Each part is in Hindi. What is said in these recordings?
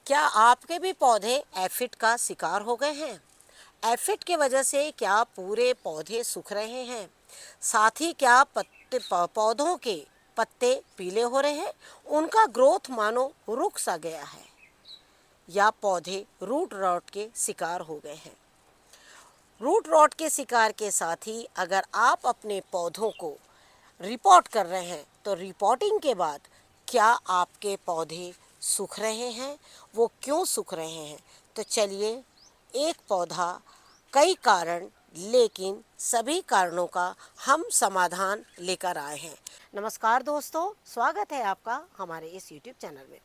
क्या आपके भी पौधे एफिड का शिकार हो गए हैं? एफिड की वजह से क्या पूरे पौधे सूख रहे हैं? साथ ही क्या पौधों के पत्ते पीले हो रहे हैं? उनका ग्रोथ मानो रुक सा गया है या पौधे रूट रॉट के शिकार हो गए हैं? रूट रॉट के शिकार के साथ ही अगर आप अपने पौधों को रिपोर्ट कर रहे हैं तो रिपोर्टिंग के बाद क्या आपके पौधे सूख रहे हैं? वो क्यों सूख रहे हैं? तो चलिए, एक पौधा कई कारण, लेकिन सभी कारणों का हम समाधान लेकर आए हैं। नमस्कार दोस्तों, स्वागत है आपका हमारे इस YouTube चैनल में।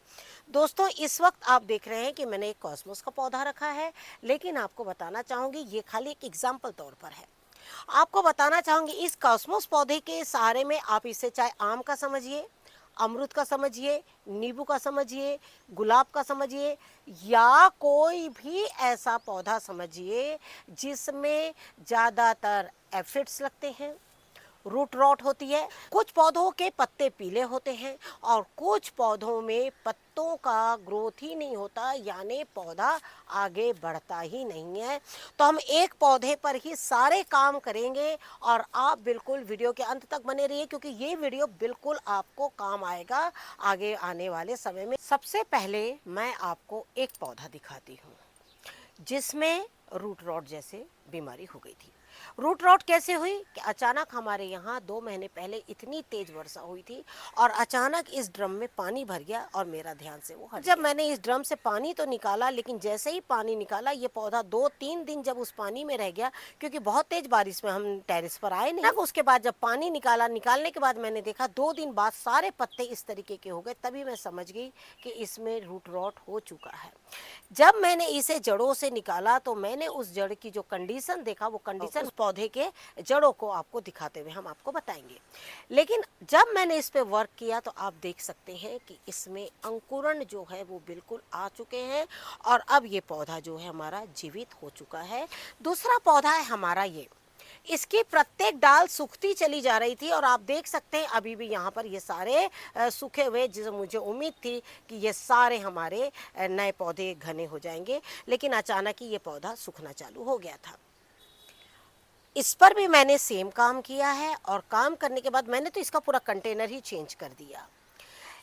दोस्तों, इस वक्त आप देख रहे हैं कि मैंने एक कॉस्मोस का पौधा रखा है, लेकिन आपको बताना चाहूँगी ये खाली एक एग्जाम्पल तौर पर है। आपको बताना चाहूँगी इस कॉस्मोस पौधे के सहारे में आप इसे चाहे आम का समझिए, अमरूद का समझिए, नींबू का समझिए, गुलाब का समझिए, या कोई भी ऐसा पौधा समझिए जिसमें ज़्यादातर एफिड्स लगते हैं, रूट रॉट होती है। कुछ पौधों के पत्ते पीले होते हैं और कुछ पौधों में पत्तों का ग्रोथ ही नहीं होता, यानी पौधा आगे बढ़ता ही नहीं है। तो हम एक पौधे पर ही सारे काम करेंगे और आप बिल्कुल वीडियो के अंत तक बने रहिए, क्योंकि ये वीडियो बिल्कुल आपको काम आएगा आगे आने वाले समय में। सबसे पहले मैं आपको एक पौधा दिखाती हूँ जिसमें रूट रॉट जैसे बीमारी हो गई थी। रूट रॉट कैसे हुई कि अचानक हमारे यहाँ 2 महीने पहले इतनी तेज वर्षा हुई थी और अचानक इस ड्रम में पानी भर गया और मेरा ध्यान से वो हट गया। जब मैंने इस ड्रम से पानी तो निकाला, लेकिन जैसे ही पानी निकाला ये पौधा 2-3 दिन जब उस पानी में रह गया, क्योंकि बहुत तेज बारिश में हम टेरेस पर आए नहीं। उसके बाद जब पानी निकाला, निकालने के बाद मैंने देखा 2 दिन बाद सारे पत्ते इस तरीके के हो गए। तभी मैं समझ गई कि इसमें रूट रॉट हो चुका है। जब मैंने इसे जड़ों से निकाला तो मैंने उस जड़ की जो कंडीशन देखा, वो कंडीशन उस पौधे के जड़ों को आपको दिखाते हुए हम आपको बताएंगे। लेकिन जब मैंने इस पे वर्क किया तो आप देख सकते हैं कि इसमें अंकुरण जो है वो बिल्कुल आ चुके हैं और अब ये पौधा जो है हमारा जीवित हो चुका है। दूसरा पौधा है हमारा ये। इसकी प्रत्येक डाल सूखती चली जा रही थी और आप देख सकते हैं अभी भी यहाँ पर ये सारे सूखे हुए, जिसे मुझे उम्मीद थी कि ये सारे हमारे नए पौधे घने हो जाएंगे, लेकिन अचानक ही ये पौधा सूखना चालू हो गया था। इस पर भी मैंने सेम काम किया है और काम करने के बाद मैंने तो इसका पूरा कंटेनर ही चेंज कर दिया।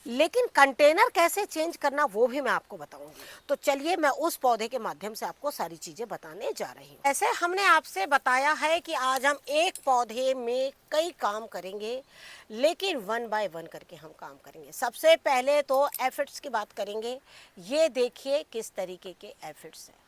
लेकिन कंटेनर कैसे चेंज करना वो भी मैं आपको बताऊंगी। तो चलिए, मैं उस पौधे के माध्यम से आपको सारी चीजें बताने जा रही हूँ। ऐसे हमने आपसे बताया है कि आज हम एक पौधे में कई काम करेंगे, लेकिन 1 बाय 1 करके हम काम करेंगे। सबसे पहले तो एफिड्स की बात करेंगे। ये देखिए किस तरीके के एफिड्स हैं।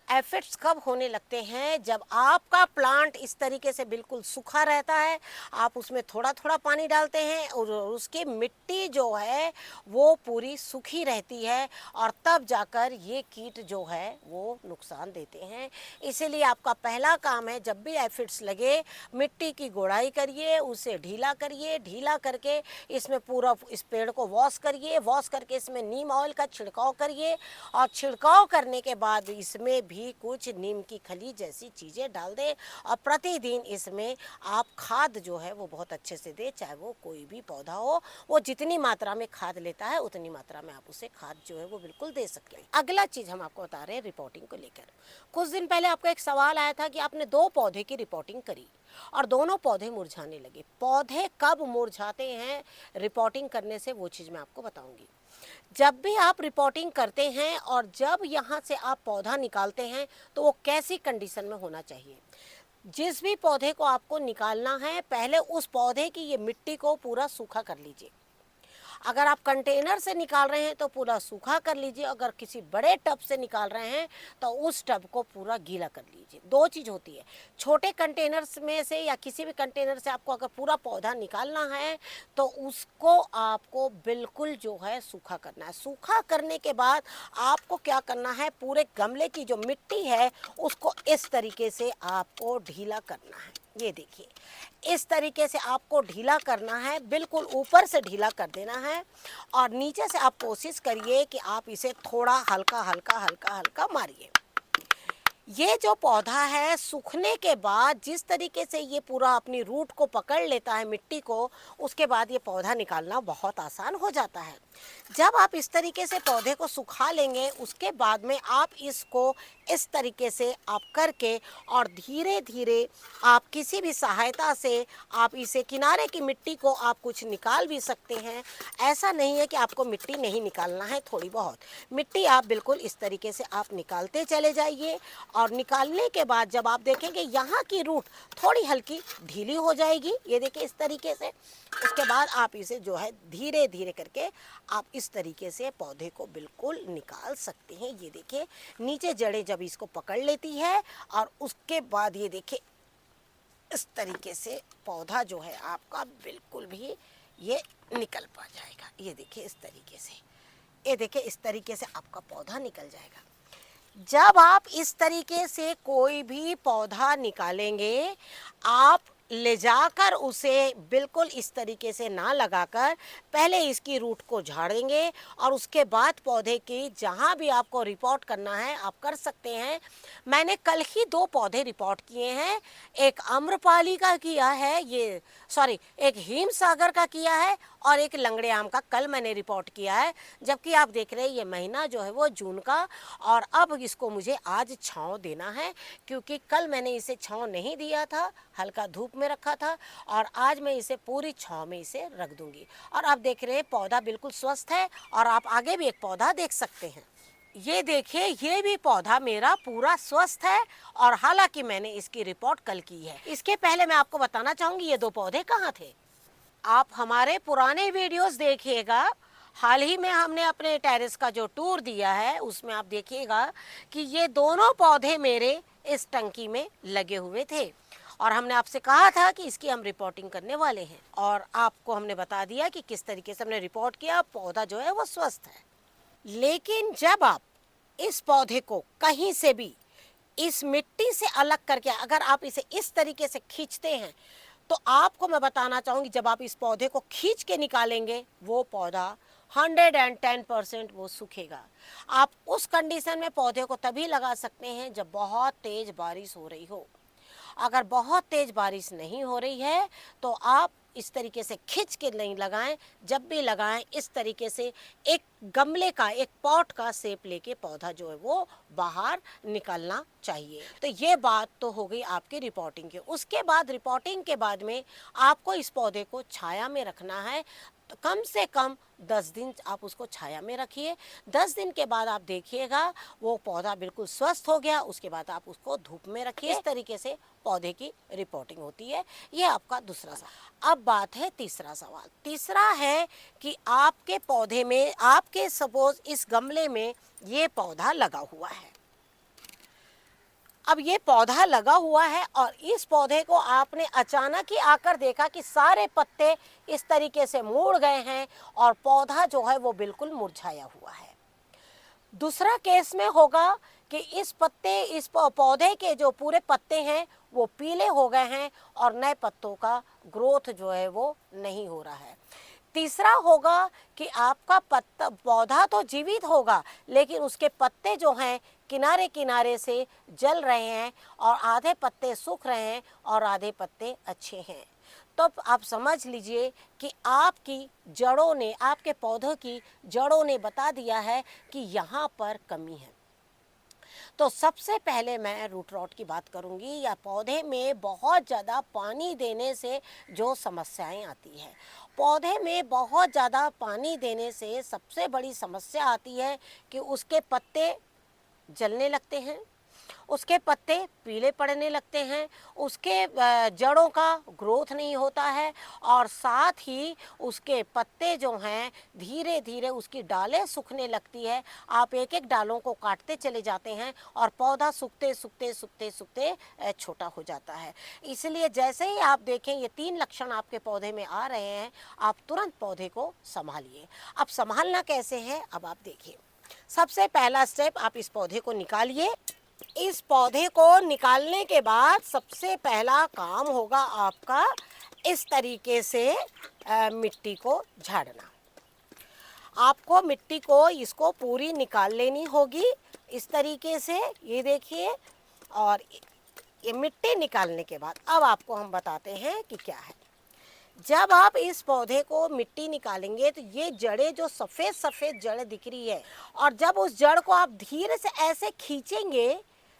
एफिड्स कब होने लगते हैं? जब आपका प्लांट इस तरीके से बिल्कुल सूखा रहता है, आप उसमें थोड़ा थोड़ा पानी डालते हैं और उसकी मिट्टी जो है वो पूरी सूखी रहती है, और तब जाकर ये कीट जो है वो नुकसान देते हैं। इसीलिए आपका पहला काम है, जब भी एफिड्स लगे मिट्टी की गोड़ाई करिए, उसे ढीला करिए, ढीला करके इसमें पूरा इस पेड़ को वॉश करिए, वॉश करके इसमें नीम ऑयल का छिड़काव करिए, और छिड़काव करने के बाद इसमें भी कुछ नीम की खली जैसी चीज़ें डाल दें, और प्रतिदिन इसमें आप खाद जो है वो बहुत अच्छे से दें। चाहे वो कोई भी पौधा हो, वो जितनी मात्रा में खाद लेता है उतनी मात्रा में आप उसे खाद जो है वो बिल्कुल दे सकते हैं। अगला चीज़ हम आपको बता रहे हैं रिपोर्टिंग को लेकर। कुछ दिन पहले आपका एक सवाल आया था कि आपने 2 पौधे की रिपोर्टिंग करी और दोनों पौधे मुरझाने लगे। पौधे कब मुरझाते हैं रिपोर्टिंग करने से, वो चीज़ मैं आपको बताऊंगी। जब भी आप रिपोर्टिंग करते हैं और जब यहाँ से आप पौधा निकालते हैं तो वो कैसी कंडीशन में होना चाहिए। जिस भी पौधे को आपको निकालना है, पहले उस पौधे की ये मिट्टी को पूरा सूखा कर लीजिए। अगर आप कंटेनर से निकाल रहे हैं तो पूरा सूखा कर लीजिए, अगर किसी बड़े टब से निकाल रहे हैं तो उस टब को पूरा गीला कर लीजिए। 2 चीज़ होती है। छोटे कंटेनर्स में से या किसी भी कंटेनर से आपको अगर पूरा पौधा निकालना है तो उसको आपको बिल्कुल जो है सूखा करना है। सूखा करने के बाद आपको क्या करना है, पूरे गमले की जो मिट्टी है उसको इस तरीके से आपको ढीला करना है। ये देखिए, इस तरीके से आपको ढीला करना है, बिल्कुल ऊपर से ढीला कर देना है, और नीचे से आप कोशिश करिए कि आप इसे थोड़ा हल्का हल्का हल्का हल्का मारिए। ये जो पौधा है सूखने के बाद जिस तरीके से ये पूरा अपनी रूट को पकड़ लेता है मिट्टी को, उसके बाद ये पौधा निकालना बहुत आसान हो जाता है। जब आप इस तरीके से पौधे को सुखा लेंगे, उसके बाद में आप इसको इस तरीके से आप करके और धीरे धीरे आप किसी भी सहायता से आप इसे किनारे की मिट्टी को आप कुछ निकाल भी सकते हैं। ऐसा नहीं है कि आपको मिट्टी नहीं निकालना है, थोड़ी बहुत मिट्टी आप बिल्कुल इस तरीके से आप निकालते चले जाइए। और निकालने के बाद जब आप देखेंगे यहाँ की रूट थोड़ी हल्की ढीली हो जाएगी, ये देखिए इस तरीके से, उसके बाद आप इसे जो है धीरे धीरे करके आप इस तरीके से पौधे को बिल्कुल निकाल सकते हैं। ये देखिए नीचे जड़ें जब इसको पकड़ लेती है और उसके बाद ये देखिए इस तरीके से पौधा जो है आपका बिल्कुल भी ये निकल पा जाएगा। ये देखिए इस तरीके से, ये देखिए इस तरीके से आपका पौधा निकल जाएगा। जब आप इस तरीके से कोई भी पौधा निकालेंगे, आप ले जाकर उसे बिल्कुल इस तरीके से ना लगाकर पहले इसकी रूट को झाड़ेंगे और उसके बाद पौधे की जहाँ भी आपको रिपोर्ट करना है आप कर सकते हैं। मैंने कल ही 2 पौधे रिपोर्ट किए हैं, एक आम्रपाली का किया है, एक हिमसागर का किया है और एक लंगड़े आम का कल मैंने रिपोर्ट किया है। जबकि आप देख रहे हैं ये महीना जो है वो जून का, और अब इसको मुझे आज छांव देना है क्योंकि कल मैंने इसे छांव नहीं दिया था, हल्का धूप में रखा था, और आज मैं इसे पूरी छांव में इसे रख दूंगी। और आप देख रहे हैं पौधा बिल्कुल स्वस्थ है। और आप आगे भी एक पौधा देख सकते हैं, ये देखिए ये भी पौधा मेरा पूरा स्वस्थ है और हालांकि मैंने इसकी रिपोर्ट कल की है। इसके पहले मैं आपको बताना चाहूंगी ये 2 पौधे कहाँ थे। आप हमारे पुराने वीडियोस देखिएगा, हाल ही में हमने अपने टेरेस का जो टूर दिया है उसमें आप देखिएगा कि ये दोनों पौधे मेरे इस टंकी में लगे हुए थे और हमने आपसे कहा था कि इसकी हम रिपोर्टिंग करने वाले हैं, और आपको हमने बता दिया कि किस तरीके से हमने रिपोर्ट किया, पौधा जो है वो स्वस्थ है। लेकिन जब आप इस पौधे को कहीं से भी इस मिट्टी से अलग करके अगर आप इसे इस तरीके से खींचते हैं तो आपको मैं बताना चाहूँगी जब आप इस पौधे को खींच के निकालेंगे वो पौधा 110% वो सूखेगा। आप उस कंडीशन में पौधे को तभी लगा सकते हैं जब बहुत तेज बारिश हो रही हो। अगर बहुत तेज बारिश नहीं हो रही है तो आप इस तरीके से खींच के नहीं लगाएं। जब भी लगाएं इस तरीके से एक गमले का, एक पॉट का शेप लेके पौधा जो है वो बाहर निकलना चाहिए। तो ये बात तो हो गई आपकी रिपोर्टिंग की। उसके बाद रिपोर्टिंग के बाद में आपको इस पौधे को छाया में रखना है, तो कम से कम 10 दिन आप उसको छाया में रखिए। 10 दिन के बाद आप देखिएगा वो पौधा बिल्कुल स्वस्थ हो गया, उसके बाद आप उसको धूप में रखिए। इस तरीके से पौधे की रिपोर्टिंग होती है। ये आपका दूसरा सवाल। अब बात है तीसरा सवाल। तीसरा है कि आपके पौधे में, आपके सपोज इस गमले में ये पौधा लगा हुआ है। अब ये पौधा लगा हुआ है और इस पौधे को आपने अचानक ही आकर देखा कि सारे पत्ते इस तरीके से मुड़ गए हैं और पौधा जो है वो बिल्कुल मुरझाया हुआ है। दूसरा केस में होगा कि इस पौधे के जो पूरे पत्ते हैं वो पीले हो गए हैं और नए पत्तों का ग्रोथ जो है वो नहीं हो रहा है। तीसरा होगा कि आपका पौधा तो जीवित होगा लेकिन उसके पत्ते जो हैं किनारे किनारे से जल रहे हैं और आधे पत्ते सूख रहे हैं और आधे पत्ते अच्छे हैं। तो आप समझ लीजिए कि आपकी जड़ों ने, आपके पौधों की जड़ों ने बता दिया है कि यहाँ पर कमी है। तो सबसे पहले मैं रूट रॉट की बात करूंगी, या पौधे में बहुत ज़्यादा पानी देने से जो समस्याएं आती है। पौधे में बहुत ज़्यादा पानी देने से सबसे बड़ी समस्या आती है कि उसके पत्ते जलने लगते हैं, उसके पत्ते पीले पड़ने लगते हैं, उसके जड़ों का ग्रोथ नहीं होता है और साथ ही उसके पत्ते जो हैं धीरे धीरे उसकी डालें सूखने लगती है। आप एक एक डालों को काटते चले जाते हैं और पौधा सूखते सूखते सूखते सूखते छोटा हो जाता है। इसलिए जैसे ही आप देखें ये 3 लक्षण आपके पौधे में आ रहे हैं, आप तुरंत पौधे को संभालिए। अब संभालना कैसे है, अब आप देखिए। सबसे पहला स्टेप, आप इस पौधे को निकालिए। इस पौधे को निकालने के बाद सबसे पहला काम होगा आपका इस तरीके से मिट्टी को झाड़ना। आपको मिट्टी को इसको पूरी निकाल लेनी होगी इस तरीके से। ये देखिए और ये मिट्टी निकालने के बाद अब आपको हम बताते हैं कि क्या है। जब आप इस पौधे को मिट्टी निकालेंगे तो ये जड़ें जो सफ़ेद सफ़ेद जड़ दिख रही है, और जब उस जड़ को आप धीरे से ऐसे खींचेंगे,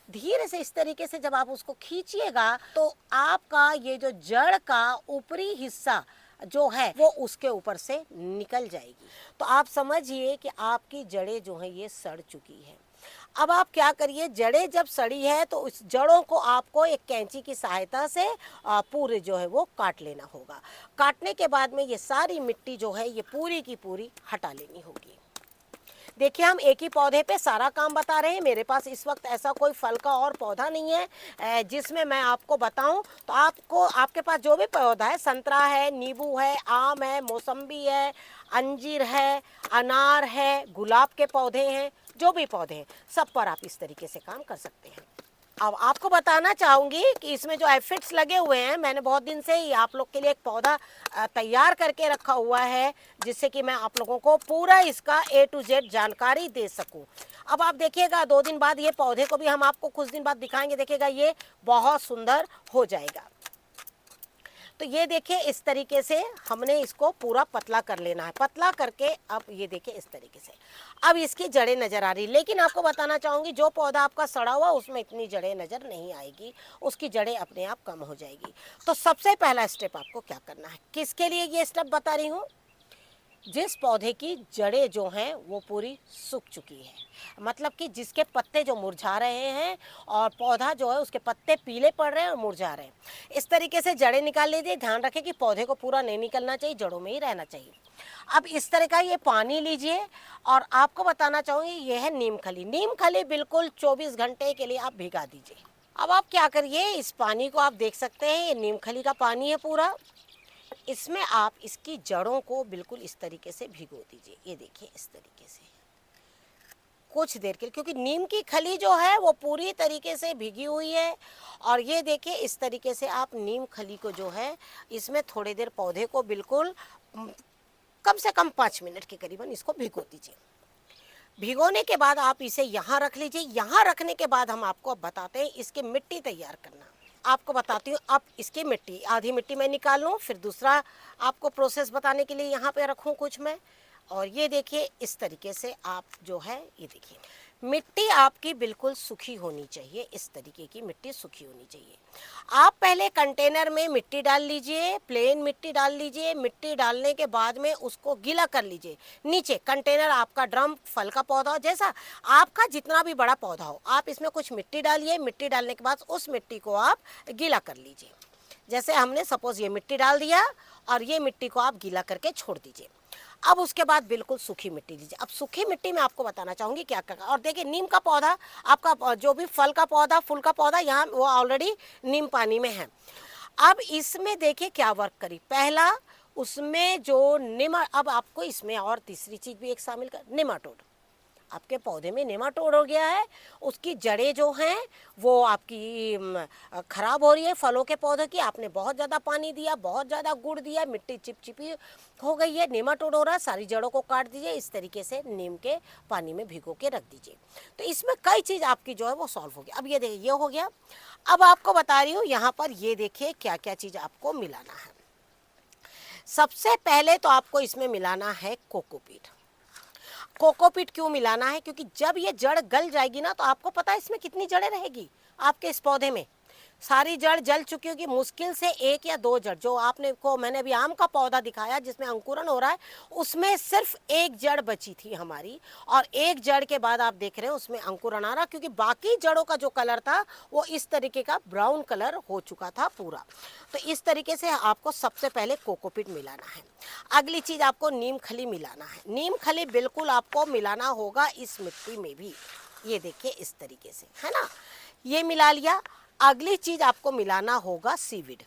धीरे से इस तरीके से जब आप उसको खींचिएगा तो आपका ये जो जड़ का ऊपरी हिस्सा जो है वो उसके ऊपर से निकल जाएगी। तो आप समझिए कि आपकी जड़ें जो हैं ये सड़ चुकी हैं। अब आप क्या करिए, जड़ें जब सड़ी है तो उस जड़ों को आपको एक कैंची की सहायता से पूरे जो है वो काट लेना होगा। काटने के बाद में ये सारी मिट्टी जो है ये पूरी की पूरी हटा लेनी होगी। देखिए, हम एक ही पौधे पे सारा काम बता रहे हैं। मेरे पास इस वक्त ऐसा कोई फल का और पौधा नहीं है जिसमें मैं आपको बताऊं। तो आपको, आपके पास जो भी पौधा है, संतरा है, नींबू है, आम है, मौसम्बी है, अंजीर है, अनार है, गुलाब के पौधे हैं, जो भी पौधे हैं सब पर आप इस तरीके से काम कर सकते हैं। अब आपको बताना चाहूँगी कि इसमें जो एफिड्स लगे हुए हैं, मैंने बहुत दिन से ही आप लोग के लिए एक पौधा तैयार करके रखा हुआ है जिससे कि मैं आप लोगों को पूरा इसका A to Z जानकारी दे सकूं। अब आप देखिएगा 2 दिन बाद ये पौधे को भी हम आपको कुछ दिन बाद दिखाएंगे, देखिएगा ये बहुत सुंदर हो जाएगा। तो ये देखिए इस तरीके से हमने इसको पूरा पतला कर लेना है। पतला करके अब ये देखिए इस तरीके से अब इसकी जड़ें नज़र आ रही। लेकिन आपको बताना चाहूँगी, जो पौधा आपका सड़ा हुआ उसमें इतनी जड़ें नज़र नहीं आएगी, उसकी जड़ें अपने आप कम हो जाएगी। तो सबसे पहला स्टेप आपको क्या करना है, किसके लिए ये स्टेप बता रही हूँ, जिस पौधे की जड़ें जो हैं वो पूरी सूख चुकी है, मतलब कि जिसके पत्ते जो मुरझा रहे हैं और पौधा जो है उसके पत्ते पीले पड़ रहे हैं और मुरझा रहे हैं, इस तरीके से जड़ें निकाल लीजिए। ध्यान रखें कि पौधे को पूरा नहीं निकलना चाहिए, जड़ों में ही रहना चाहिए। अब इस तरह का ये पानी लीजिए और आपको बताना चाहूँगी ये है नीम खली। नीम खली बिल्कुल 24 घंटे के लिए आप भिगा दीजिए। अब आप क्या करिए, इस पानी को आप देख सकते हैं ये नीम खली का पानी है पूरा। इसमें आप इसकी जड़ों को बिल्कुल इस तरीके से भिगो दीजिए। ये देखिए इस तरीके से कुछ देर के लिए, क्योंकि नीम की खली जो है वो पूरी तरीके से भिगी हुई है। और ये देखिए इस तरीके से आप नीम खली को जो है इसमें थोड़ी देर पौधे को बिल्कुल कम से कम 5 मिनट के करीबन इसको भिगो दीजिए। भिगोने के बाद आप इसे यहाँ रख लीजिए। यहाँ रखने के बाद हम आपको अब बताते हैं इसकी मिट्टी तैयार करना। आपको बताती हूँ, अब इसकी मिट्टी, आधी मिट्टी मैं निकाल लूँ, फिर दूसरा आपको प्रोसेस बताने के लिए यहाँ पे रखूँ कुछ मैं। और ये देखिए इस तरीके से आप जो है ये देखिए मिट्टी आपकी बिल्कुल सूखी होनी चाहिए। इस तरीके की मिट्टी सूखी होनी चाहिए। आप पहले कंटेनर में मिट्टी डाल लीजिए, प्लेन मिट्टी डाल लीजिए। मिट्टी डालने के बाद में उसको गीला कर लीजिए। नीचे कंटेनर आपका ड्रम, फल का पौधा हो, जैसा आपका जितना भी बड़ा पौधा हो, आप इसमें कुछ मिट्टी डालिए। मिट्टी डालने के बाद उस मिट्टी को आप गीला कर लीजिए। जैसे हमने सपोज ये मिट्टी डाल दिया और ये मिट्टी को आप गीला करके छोड़ दीजिए। अब उसके बाद बिल्कुल सूखी मिट्टी लीजिए। अब सूखी मिट्टी में आपको बताना चाहूँगी क्या करना। और देखिए नीम का पौधा, आपका जो भी फल का पौधा, फूल का पौधा, यहाँ वो ऑलरेडी नीम पानी में है। अब इसमें देखिए क्या वर्क करी। पहला उसमें जो अब आपको इसमें और तीसरी चीज़ भी एक शामिल कर, नेमाटोड। आपके पौधे में नेमाटोड हो गया है, उसकी जड़ें जो हैं वो आपकी ख़राब हो रही है। फलों के पौधे की आपने बहुत ज़्यादा पानी दिया, बहुत ज़्यादा गुड़ दिया, मिट्टी चिपचिपी हो गई है, नेमाटोड हो रहा है। सारी जड़ों को काट दीजिए। इस तरीके से नीम के पानी में भिगो के रख दीजिए। तो इसमें कई चीज़ आपकी जो है वो सॉल्व हो गया। अब ये देखिए ये हो गया। अब आपको बता रही हूँ यहाँ पर, ये देखिए क्या क्या चीज़ आपको मिलाना है। सबसे पहले तो आपको इसमें मिलाना है कोकोपीट। कोकोपीट क्यों मिलाना है, क्योंकि जब ये जड़ गल जाएगी ना तो आपको पता है इसमें कितनी जड़ें रहेगी। आपके इस पौधे में सारी जड़ जल चुकी होगी, मुश्किल से 1 या 2 जड़। जो आपने को मैंने अभी आम का पौधा दिखाया जिसमें अंकुरन हो रहा है, उसमें सिर्फ 1 जड़ बची थी हमारी। और 1 जड़ के बाद आप देख रहे हैं उसमें अंकुरन आ रहा, क्योंकि बाकी जड़ों का जो कलर था वो इस तरीके का ब्राउन कलर हो चुका था पूरा। तो इस तरीके से आपको सबसे पहले कोकोपीट मिलाना है। अगली चीज़ आपको नीम खली मिलाना है। नीम खली बिल्कुल आपको मिलाना होगा इस मिट्टी में भी। ये देखिए इस तरीके से, है ना, ये मिला लिया। अगली चीज़ आपको मिलाना होगा सीवीड।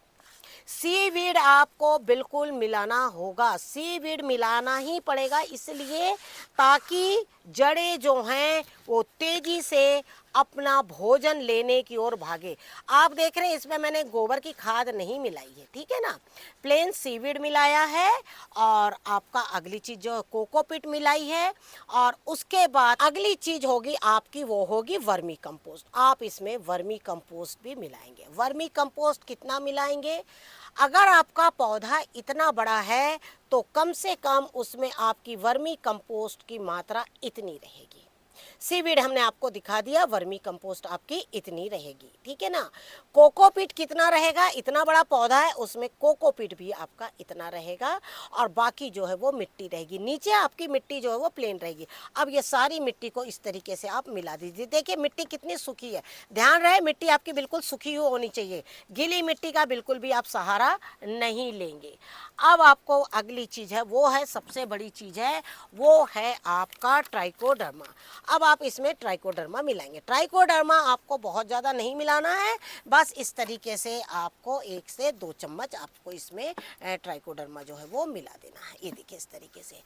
सीवीड आपको बिल्कुल मिलाना होगा। सीवीड मिलाना ही पड़ेगा, इसलिए ताकि जड़ें जो हैं वो तेज़ी से अपना भोजन लेने की ओर भागे। आप देख रहे हैं इसमें मैंने गोबर की खाद नहीं मिलाई है, ठीक है ना, प्लेन सीवीड मिलाया है। और आपका अगली चीज जो कोकोपीट मिलाई है, और उसके बाद अगली चीज होगी आपकी, वो होगी वर्मी कंपोस्ट। आप इसमें वर्मी कंपोस्ट भी मिलाएंगे। वर्मी कंपोस्ट कितना मिलाएंगे? अगर आपका पौधा इतना बड़ा है तो कम से कम उसमें आपकी वर्मी कंपोस्ट की मात्रा इतनी रहेगी। सीवीड हमने आपको दिखा दिया, वर्मी कंपोस्ट आपकी इतनी रहेगी, ठीक है ना। कोकोपीट कितना रहेगा? इतना बड़ा पौधा है उसमें कोकोपीट भी आपका इतना रहेगा, और बाकी जो है वो मिट्टी रहेगी। नीचे आपकी मिट्टी जो है वो प्लेन रहेगी। अब ये सारी मिट्टी को इस तरीके से आप मिला दीजिए। देखिए मिट्टी कितनी सूखी है, ध्यान रहे मिट्टी आपकी बिल्कुल सूखी होनी चाहिए, गीली मिट्टी का बिल्कुल भी आप सहारा नहीं लेंगे। अब आपको अगली चीज है, वो है सबसे बड़ी चीज है, वो है आपका ट्राइकोडर्मा। अब आप इसमें ट्राइकोडर्मा मिलाएंगे। ट्राइकोडर्मा आपको बहुत ज़्यादा नहीं मिलाना है, बस इस तरीके से आपको 1 से 2 चम्मच आपको इसमें ट्राइकोडर्मा जो है वो मिला देना है। ये देखिए इस तरीके से।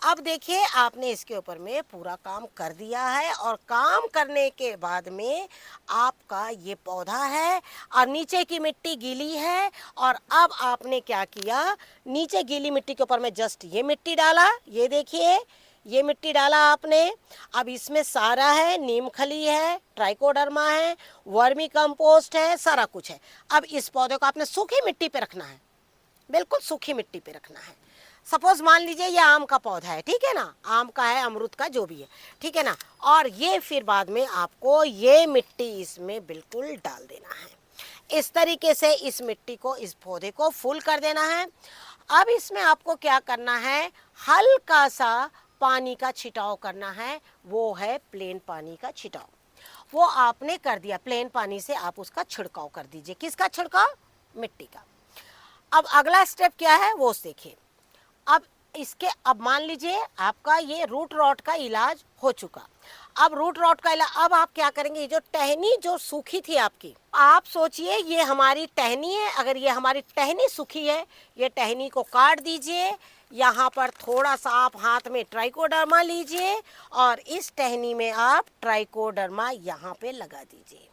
अब देखिए आपने इसके ऊपर में पूरा काम कर दिया है, और काम करने के बाद में आपका ये पौधा है और नीचे की मिट्टी गीली है। और अब आपने क्या किया, नीचे गीली मिट्टी के ऊपर में जस्ट ये मिट्टी डाला, ये देखिए ये मिट्टी डाला आपने। अब इसमें सारा है, नीम खली है, ट्राइकोडर्मा है, वर्मी कंपोस्ट है, सारा कुछ है। अब इस पौधे को आपने सूखी मिट्टी पे रखना है, बिल्कुल सूखी मिट्टी पे रखना है। सपोज मान लीजिए ये आम का पौधा है, ठीक है ना, आम का है, अमरूद का, जो भी है, ठीक है ना। और ये फिर बाद में आपको ये मिट्टी इसमें बिल्कुल डाल देना है। इस तरीके से इस मिट्टी को, इस पौधे को फुल कर देना है। अब इसमें आपको क्या करना है, हल्का सा पानी का छिटाव करना है, वो है प्लेन पानी का छिटाव। वो आपने कर दिया, प्लेन पानी से आप उसका छिड़काव कर दीजिए। किसका छिड़काव? मिट्टी का। अब अगला स्टेप क्या है वो देखिए। अब इसके, अब मान लीजिए आपका ये रूट रॉट का इलाज हो चुका। अब रूट रॉट का इलाज, अब आप क्या करेंगे, ये जो टहनी जो सूखी थी आपकी, आप सोचिए ये हमारी टहनी है, अगर ये हमारी टहनी सूखी है, ये टहनी को काट दीजिए। यहाँ पर थोड़ा सा आप हाथ में ट्राइकोडर्मा लीजिए, और इस टहनी में आप ट्राइकोडर्मा यहाँ पे लगा दीजिए।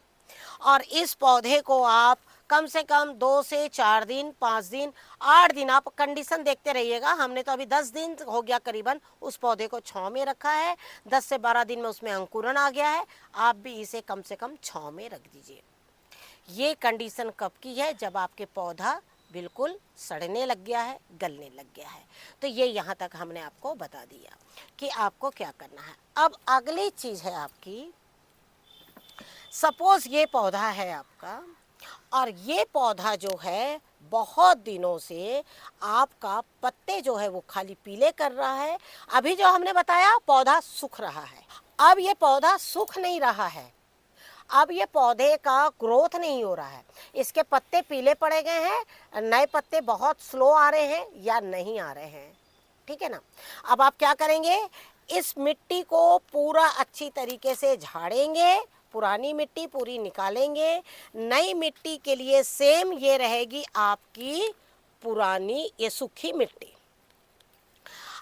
और इस पौधे को आप कम से कम 2 से 4 दिन, 5 दिन, 8 दिन, आप कंडीशन देखते रहिएगा। हमने तो अभी 10 दिन हो गया करीबन उस पौधे को छांव में रखा है, 10 से 12 दिन में उसमें अंकुरन आ गया है। आप भी इसे कम से कम छांव में रख दीजिए। ये कंडीशन कब की है? जब आपके पौधा बिल्कुल सड़ने लग गया है, गलने लग गया है। तो ये यहाँ तक हमने आपको बता दिया कि आपको क्या करना है। अब अगली चीज़ है आपकी, सपोज ये पौधा है आपका, और ये पौधा जो है बहुत दिनों से आपका पत्ते जो है वो खाली पीले कर रहा है। अभी जो हमने बताया पौधा सूख रहा है, अब ये पौधा सूख नहीं रहा है, अब ये पौधे का ग्रोथ नहीं हो रहा है, इसके पत्ते पीले पड़े गए हैं, नए पत्ते बहुत स्लो आ रहे हैं या नहीं आ रहे हैं, ठीक है ना। अब आप क्या करेंगे, इस मिट्टी को पूरा अच्छी तरीके से झाड़ेंगे, पुरानी मिट्टी पूरी निकालेंगे। नई मिट्टी के लिए सेम ये रहेगी आपकी पुरानी ये सूखी मिट्टी।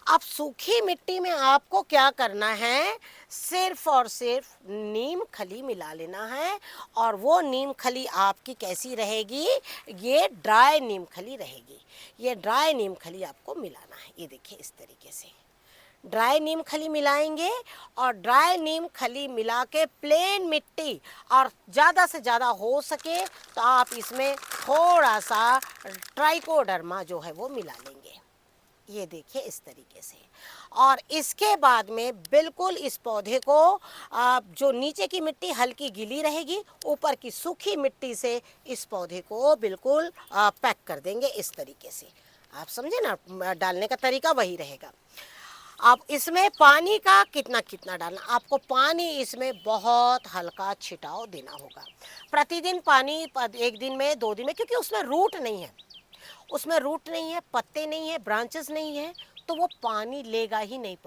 अब सूखी मिट्टी में आपको क्या करना है, सिर्फ और सिर्फ नीम खली मिला लेना है। और वो नीम खली आपकी कैसी रहेगी, ये ड्राई नीम खली रहेगी। ये ड्राई नीम खली आपको मिलाना है। ये देखिए इस तरीके से ड्राई नीम खली मिलाएंगे, और ड्राई नीम खली मिला के प्लेन मिट्टी, और ज़्यादा से ज़्यादा हो सके तो आप इसमें थोड़ा सा ट्राइकोडर्मा जो है वो मिला लेंगे। ये देखिए इस तरीके से। और इसके बाद में बिल्कुल इस पौधे को जो नीचे की मिट्टी हल्की गीली रहेगी, ऊपर की सूखी मिट्टी से इस पौधे को बिल्कुल पैक कर देंगे इस तरीके से। आप समझे ना, डालने का तरीका वही रहेगा। अब इसमें पानी का कितना कितना डालना, आपको पानी इसमें बहुत हल्का छिटाव देना होगा। प्रतिदिन पानी 1 दिन में, 2 दिन में, क्योंकि उसमें रूट नहीं है, उसमें रूट नहीं है, पत्ते नहीं है, ब्रांचेस नहीं है, तो वो पानी लेगा ही नहीं।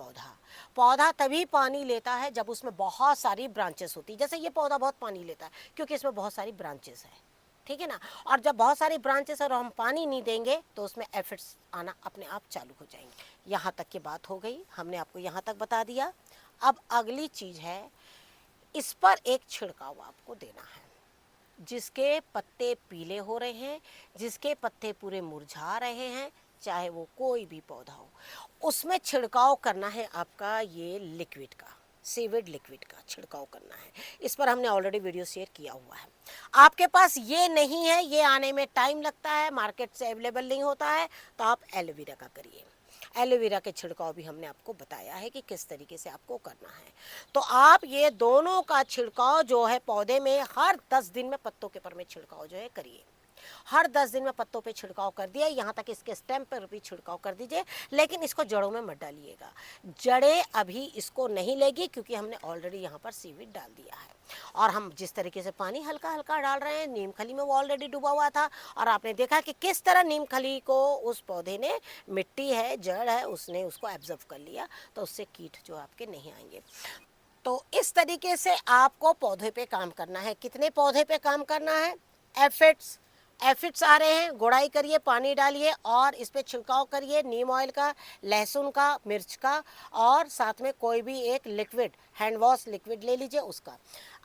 पौधा तभी पानी लेता है जब उसमें बहुत सारी ब्रांचेस होती है। जैसे ये पौधा बहुत पानी लेता है क्योंकि इसमें बहुत सारी ब्रांचेस है, ठीक है ना। और जब बहुत सारी ब्रांचेस और हम पानी नहीं देंगे तो उसमें एफिड्स आना अपने आप चालू हो जाएंगे। यहाँ तक की बात हो गई, हमने आपको यहाँ तक बता दिया। अब अगली चीज़ है, इस पर एक छिड़काव आपको देना है। जिसके पत्ते पीले हो रहे हैं, जिसके पत्ते पूरे मुरझा रहे हैं, चाहे वो कोई भी पौधा हो, उसमें छिड़काव करना है आपका ये लिक्विड का, सीविड लिक्विड का छिड़काव करना है। इस पर हमने ऑलरेडी वीडियो शेयर किया हुआ है। आपके पास ये नहीं है, ये आने में टाइम लगता है, मार्केट से अवेलेबल नहीं होता है, तो आप एलोवेरा का करिए। एलोवेरा के छिड़काव भी हमने आपको बताया है कि किस तरीके से आपको करना है। तो आप ये दोनों का छिड़काव जो है पौधे में हर 10 दिन में पत्तों के पर में छिड़काव जो है करिए। हर 10 दिन में पत्तों पे छिड़काव कर दिया, यहाँ तक इसके स्टेम पर भी छिड़काव कर दीजिए, लेकिन इसको जड़ों में मत डालिएगा। जड़ें अभी इसको नहीं लेगी क्योंकि हमने ऑलरेडी यहाँ पर सीविड डाल दिया है। और हम जिस तरीके से पानी हल्का हल्का डाल रहे हैं, नीम खली में वो ऑलरेडी डूबा हुआ था, और आपने देखा कि किस तरह नीम खली को उस पौधे ने, मिट्टी है, जड़ है, उसने उसको एब्जॉर्ब कर लिया, तो उससे कीट जो आपके नहीं आएंगे। तो इस तरीके से आपको पौधे पे काम करना है। कितने पौधे पे काम करना है? एफिड्स आ रहे हैं, गुड़ाई करिए, पानी डालिए और इस पर छिड़काव करिए नीम ऑयल का, लहसुन का, मिर्च का, और साथ में कोई भी एक लिक्विड, हैंड वॉश लिक्विड ले लीजिए, उसका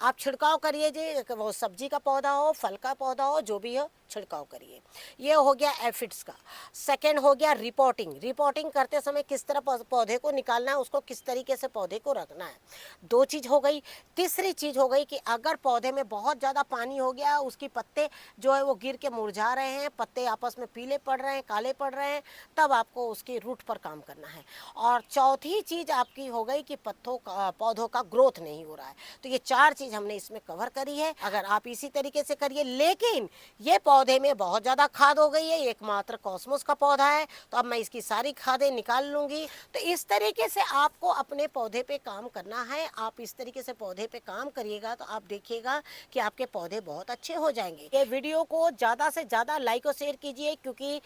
आप छिड़काव करिए जी। वो सब्जी का पौधा हो, फल का पौधा हो, जो भी हो, छिड़काव करिए। ये हो गया एफिड्स का। सेकंड हो गया रिपोर्टिंग करते समय किस तरह पौधे को निकालना है, उसको किस तरीके से पौधे को रखना है। 2 चीज़ हो गई। तीसरी चीज़ हो गई कि अगर पौधे में बहुत ज़्यादा पानी हो गया, उसकी पत्ते जो है वो गिर के मुरझा रहे हैं, पत्ते आपस में पीले पड़ रहे हैं, काले पड़ रहे हैं, तब आपको उसकी रूट पर काम करना है। और चौथी चीज़ आपकी हो गई कि पौधों का ग्रोथ नहीं हो रहा है। तो ये 4 चीज़ हमने इसमें कवर करी है। अगर आप इसी तरीके से करिए, लेकिन ये पौधे में बहुत ज़्यादा खाद हो गई है, एकमात्र कॉस्मोस का पौधा है, तो अब मैं इसकी सारी खादें निकाल लूँगी। तो इस तरीके से आपको अपने पौधे पे काम करना है। आप इस तरीके से पौधे पे काम करिएगा तो आप देखिएगा कि आपके पौधे बहुत अच्छे हो जाएंगे। ये वीडियो को ज़्यादा से ज़्यादा लाइक और शेयर कीजिए, क्योंकि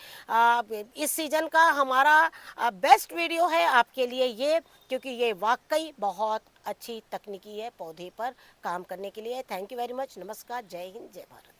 इस सीज़न का हमारा बेस्ट वीडियो है आपके लिए ये, क्योंकि ये वाकई बहुत अच्छी तकनीकी है पौधे पर काम करने के लिए। Thank you very much. नमस्कार, जय हिंद, जय भारत।